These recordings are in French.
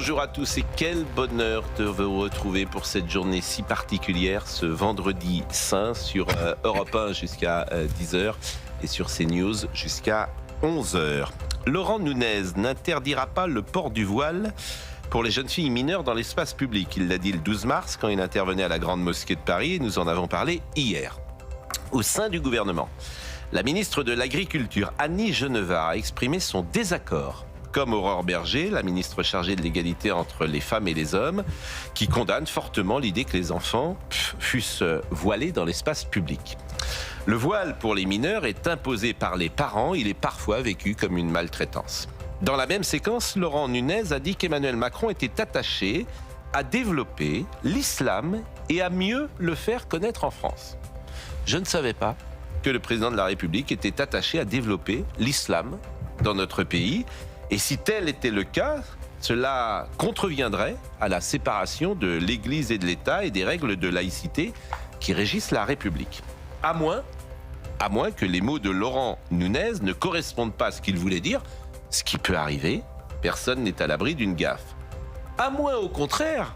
Bonjour à tous et quel bonheur de vous retrouver pour cette journée si particulière, ce vendredi saint sur Europe 1 jusqu'à 10h et sur CNews jusqu'à 11h. Laurent Nunez n'interdira pas le port du voile pour les jeunes filles mineures dans l'espace public. Il l'a dit le 12 mars quand il intervenait à la Grande Mosquée de Paris et nous en avons parlé hier. Au sein du gouvernement, la ministre de l'Agriculture, Annie Genevard, a exprimé son désaccord. Comme Aurore Berger, la ministre chargée de l'égalité entre les femmes et les hommes, qui condamne fortement l'idée que les enfants fussent voilés dans l'espace public. Le voile pour les mineurs est imposé par les parents, il est parfois vécu comme une maltraitance. Dans la même séquence, Laurent Nunez a dit qu'Emmanuel Macron était attaché à développer l'islam et à mieux le faire connaître en France. Je ne savais pas que le président de la République était attaché à développer l'islam dans notre pays. Et si tel était le cas, cela contreviendrait à la séparation de l'Église et de l'État et des règles de laïcité qui régissent la République. À moins que les mots de Laurent Nunez ne correspondent pas à ce qu'il voulait dire, ce qui peut arriver, personne n'est à l'abri d'une gaffe. À moins au contraire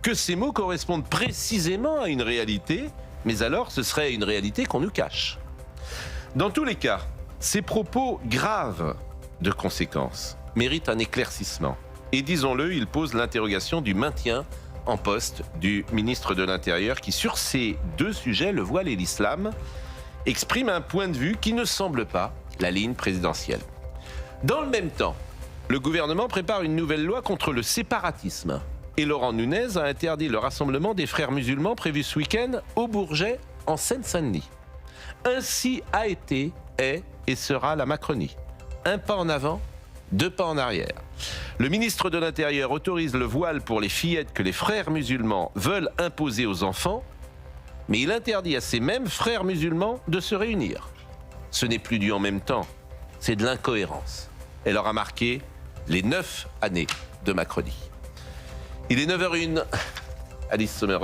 que ces mots correspondent précisément à une réalité, mais alors ce serait une réalité qu'on nous cache. Dans tous les cas, ces propos graves de conséquences méritent un éclaircissement. Et disons-le, il pose l'interrogation du maintien en poste du ministre de l'Intérieur qui, sur ces deux sujets, le voile et l'islam, exprime un point de vue qui ne semble pas la ligne présidentielle. Dans le même temps, le gouvernement prépare une nouvelle loi contre le séparatisme. Et Laurent Nunez a interdit le rassemblement des frères musulmans prévu ce week-end au Bourget, en Seine-Saint-Denis. Ainsi a été, est et sera la Macronie. Un pas en avant, deux pas en arrière. Le ministre de l'Intérieur autorise le voile pour les fillettes que les frères musulmans veulent imposer aux enfants, mais il interdit à ces mêmes frères musulmans de se réunir. Ce n'est plus du en même temps, c'est de l'incohérence. Elle aura marqué les 9 années de Macronie. Il est 9h01. Alice Sommerer.